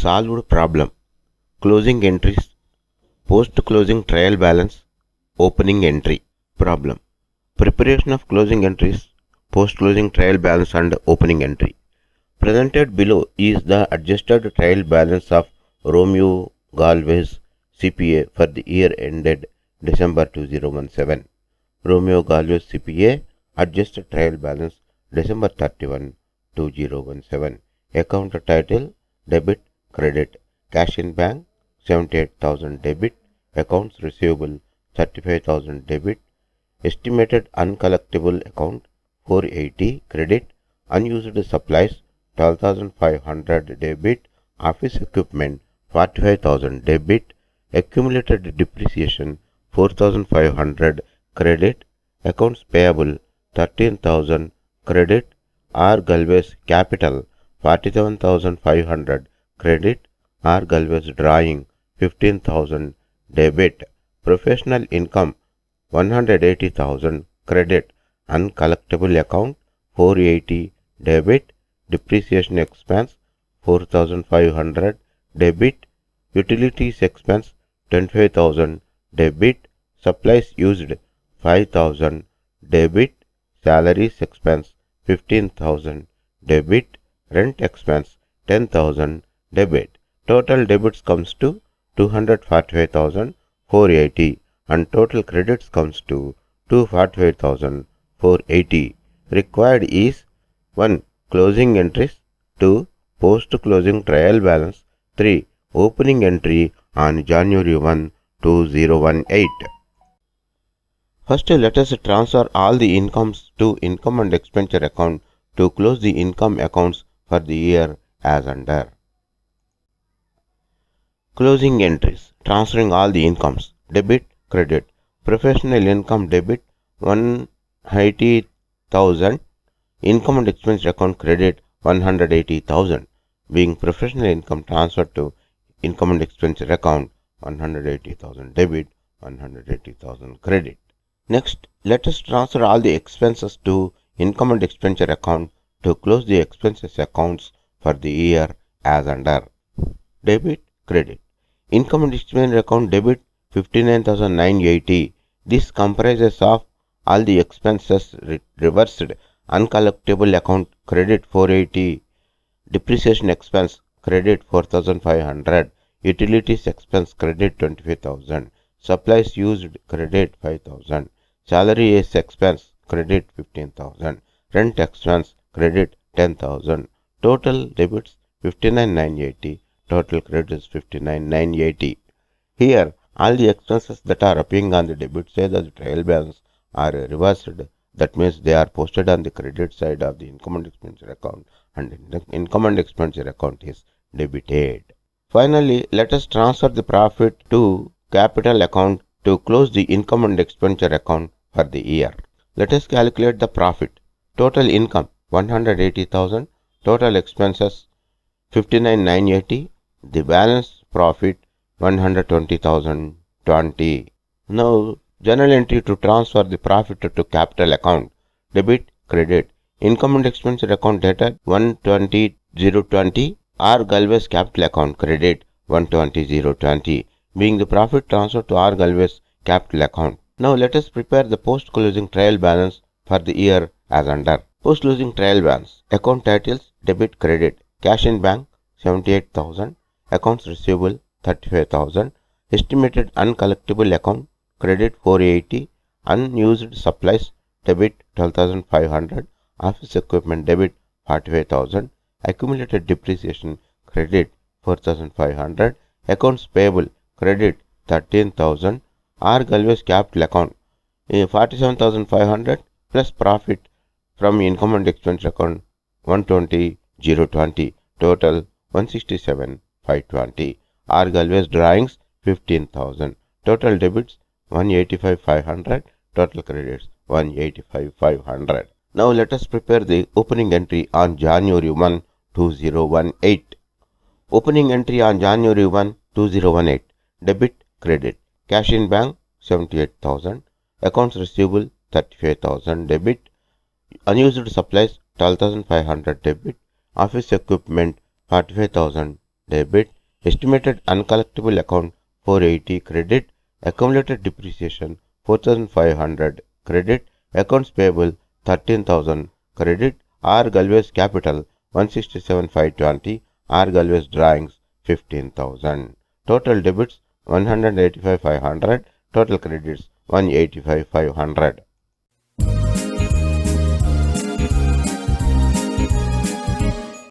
Solved problem. Closing entries. Post-closing trial balance. Opening entry. Problem. Preparation of closing entries. Post-closing trial balance and opening entry. Presented below is the adjusted trial balance of Romeo Galvez CPA for the year ended December 2017. Romeo Galvez CPA adjusted trial balance December 31, 2017. Account title debit, credit. Cash in bank 78,000 debit. Accounts receivable 35,000 debit. Estimated uncollectible account 480 credit. Unused supplies 12,500 debit. Office equipment 45,000 debit. Accumulated depreciation 4,500 credit. Accounts payable 13,000 credit. R. Galvez capital 47,500 credit. R. Galvez drawing 15,000 debit. Professional income 180,000 credit. Uncollectible account 480 debit. Depreciation expense 4,500 debit. Utilities expense 25,000 debit. Supplies used 5,000 debit. Salaries expense 15,000 debit. Rent expense 10,000 debit. Total debits comes to 245,480 and total credits comes to 245,480. Required is 1. Closing entries. 2. Post-closing trial balance. 3. Opening entry on January 1, 2018. First, let us transfer all the incomes to income and expenditure account to close the income accounts for the year as under. Closing entries. Transferring all the incomes. Debit, credit. Professional income debit 180,000. Income and expenditure account credit 180,000. Being professional income transferred to income and expenditure account 180,000 debit, 180,000 credit. Next, let us transfer all the expenses to income and expenditure account to close the expenses accounts for the year as under. Debit, credit. Income and expenditure account debit 59,980. This comprises of all the expenses reversed. Uncollectible account credit 480. Depreciation expense credit 4,500. Utilities expense credit 25,000. Supplies used credit 5,000. Salary is expense credit 15,000. Rent expense credit 10,000. Total debits 59,980. Total credits 59,980. Here, all the expenses that are appearing on the debit side of the trial balance are reversed. That means they are posted on the credit side of the income and expenditure account, and the income and expenditure account is debited. Finally, let us transfer the profit to capital account to close the income and expenditure account for the year. Let us calculate the profit. Total income 180,000. Total expenses 59,980. The balance profit 120,020. Now, journal entry to transfer the profit to capital account. Debit, credit. Income and expenditure account dated 120,020. R. Galvez capital account credit 120,020. Being the profit transferred to R. Galvez capital account. Now let us prepare the post-closing trial balance for the year as under. Post-closing trial balance. Account titles debit, credit. Cash in bank 78,000. Accounts receivable 35,000. Estimated uncollectible account credit 480. Unused supplies debit 12,500. Office equipment debit 45,000. Accumulated depreciation credit 4,500. Accounts payable credit 13,000. R. Galvez capital account 47,500 plus profit from income and expenditure account 120,020. Total 167,520. R. Galvez drawings 15,000. Total debits 185,500. Total credits 185,500. Now let us prepare the opening entry on January 1, 2018. Opening entry on January 1, 2018. Debit, credit. Cash in bank 78,000. Accounts receivable 35,000 debit. Unused supplies 12,500 debit. Office equipment 45,000 debit. Estimated uncollectible account 480 credit. Accumulated depreciation 4500 credit. Accounts payable 13,000 credit. R. Galvez capital 167,520. R. Galvez drawings 15,000. Total debits 185,500. Total credits 185,500.